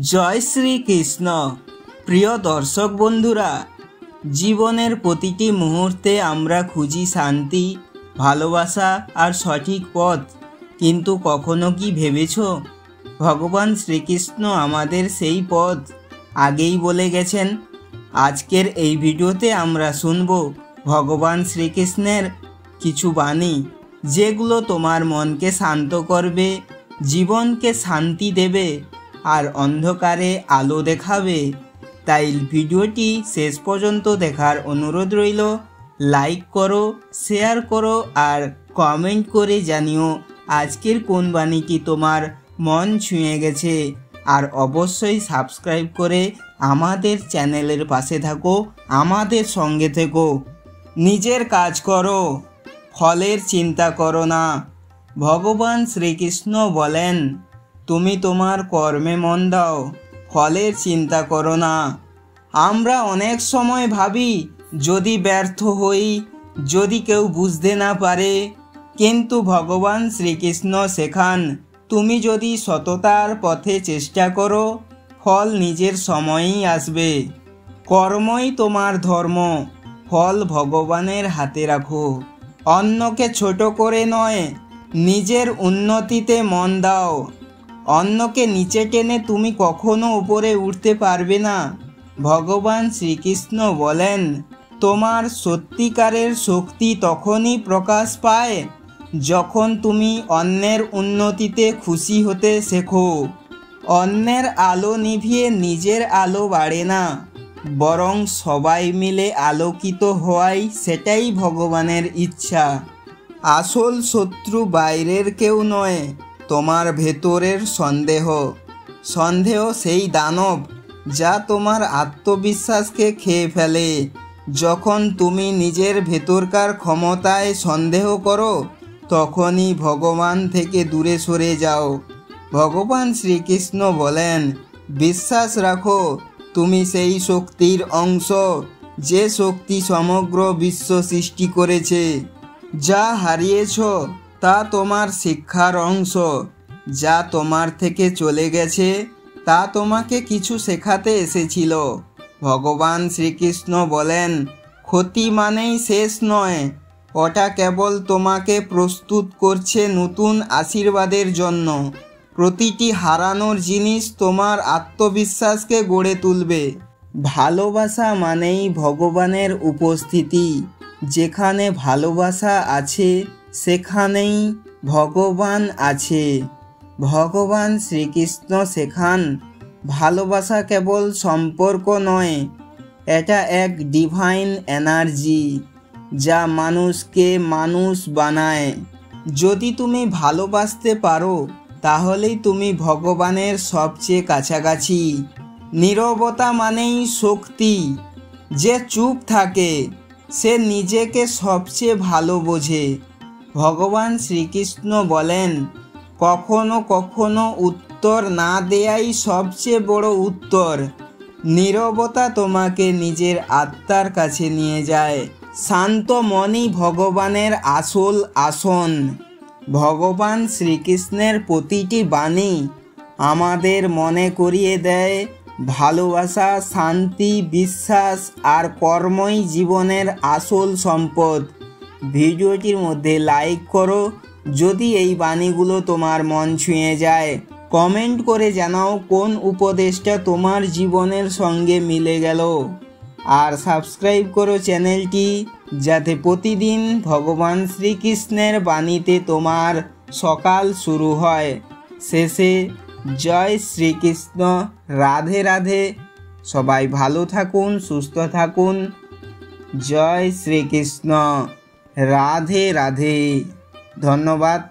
জয় শ্রীকৃষ্ণ। প্রিয় দর্শক বন্ধুরা, জীবনের প্রতিটি মুহূর্তে আমরা খুঁজি শান্তি, ভালোবাসা আর সঠিক পথ। কিন্তু কখনো কি ভেবেছ ভগবান শ্রীকৃষ্ণ আমাদের সেই পথ আগেই বলে গেছেন? আজকের এই ভিডিওতে আমরা শুনব ভগবান শ্রীকৃষ্ণের কিছু বাণী, যেগুলো তোমার মনকে শান্ত করবে, জীবনকে শান্তি দেবে আর অন্ধকারে আলো দেখাবে। তাই ভিডিওটি শেষ পর্যন্ত দেখার অনুরোধ রইল। লাইক করো, শেয়ার করো আর কমেন্ট করে জানিও আজকের কোন বাণীটি তোমার মন ছুঁয়ে গেছে। আর অবশ্যই সাবস্ক্রাইব করে আমাদের চ্যানেলের পাশে থাকো, আমাদের সঙ্গে থেকো। নিজের কাজ করো, ফলের চিন্তা করো না। ভগবান শ্রীকৃষ্ণ বলেন, তুমি তোমার কর্মে মন দাও, ফলের চিন্তা করো না। আমরা অনেক সময় ভাবি যদি ব্যর্থ হই, যদি কেউ বুঝতে না পারে, কিন্তু ভগবান শ্রীকৃষ্ণ শেখান তুমি যদি সততার পথে চেষ্টা করো, ফল নিজের সময়েই আসবে। কর্মই তোমার ধর্ম, ফল ভগবানের হাতে রাখো। অন্যকে ছোট করে নয়, নিজের উন্নতিতে মন দাও। অন্যকে নিচে টেনে তুমি কখনো উপরে উঠতে পারবে না। ভগবান শ্রীকৃষ্ণ বলেন, তোমার সত্যিকারের শক্তি তখনই প্রকাশ পায় যখন তুমি অন্যের উন্নতিতে খুশি হতে শেখো। অন্যের আলো নিভিয়ে নিজের আলো বাড়ে না, বরং সবাই মিলে আলোকিত হওয়াই সেটাই ভগবানের ইচ্ছা। আসল শত্রু বাইরের কেউ নয়, তোমার ভেতরের সন্দেহ। সন্দেহ সেই দানব যা তোমার আত্মবিশ্বাসকে খেয়ে ফেলে। যখন তুমি নিজের ভেতরকার ক্ষমতায় সন্দেহ করো, তখনই ভগবান থেকে দূরে সরে যাও। ভগবান শ্রীকৃষ্ণ বলেন, বিশ্বাস রাখো তুমি সেই শক্তির অংশ, যে শক্তি সমগ্র বিশ্ব সৃষ্টি করেছে। যা হারিয়েছ তা তোমার শিক্ষার অংশ। যা তোমার থেকে চলে গেছে তা তোমাকে কিছু শেখাতে এসেছিল। ভগবান শ্রীকৃষ্ণ বলেন, ক্ষতি মানেই শেষ নয়, ওটা কেবল তোমাকে প্রস্তুত করছে নতুন আশীর্বাদের জন্য। প্রতিটি হারানোর জিনিস তোমার আত্মবিশ্বাসকে গড়ে তুলবে। ভালোবাসা মানেই ভগবানের উপস্থিতি। যেখানে ভালোবাসা আছে সেখানেই ভগবান আছে। ভগবান শ্রীকৃষ্ণ শেখান, ভালোবাসা কেবল সম্পর্ক নয়, এটা এক ডিভাইন এনার্জি যা মানুষকে মানুষ বানায়। যদি তুমি ভালোবাসতে পারো, তাহলেই তুমি ভগবানের সবচেয়ে কাছাকাছি। নীরবতা মানেই শক্তি। যে চুপ থাকে সে নিজেকে সবচেয়ে ভালো বোঝে। ভগবান শ্রীকৃষ্ণ বলেন, কখনো কখনো উত্তর না দেয়াই সবচেয়ে বড় উত্তর। নীরবতা তোমাকে নিজের আত্মার কাছে নিয়ে যায়। শান্ত মনই ভগবানের আসল আসন। ভগবান শ্রীকৃষ্ণের প্রতিটি বাণী আমাদের মনে করিয়ে দেয়, ভালোবাসা, শান্তি, বিশ্বাস আর কর্মই জীবনের আসল সম্পদ। ভিডিওটির মধ্যে লাইক করো যদি এই বাণীগুলো তোমার মন ছুঁয়ে যায়। কমেন্ট করে জানাও কোন উপদেশটা তোমার জীবনের সঙ্গে মিলে গেল। আর সাবস্ক্রাইব করো চ্যানেলটি, যাতে প্রতিদিন ভগবান শ্রীকৃষ্ণের বাণীতে তোমার সকাল শুরু হয়। শেষে জয় শ্রীকৃষ্ণ, রাধে রাধে। সবাই ভালো থাকুন, সুস্থ থাকুন। জয় শ্রীকৃষ্ণ, রাধে রাধে। ধন্যবাদ।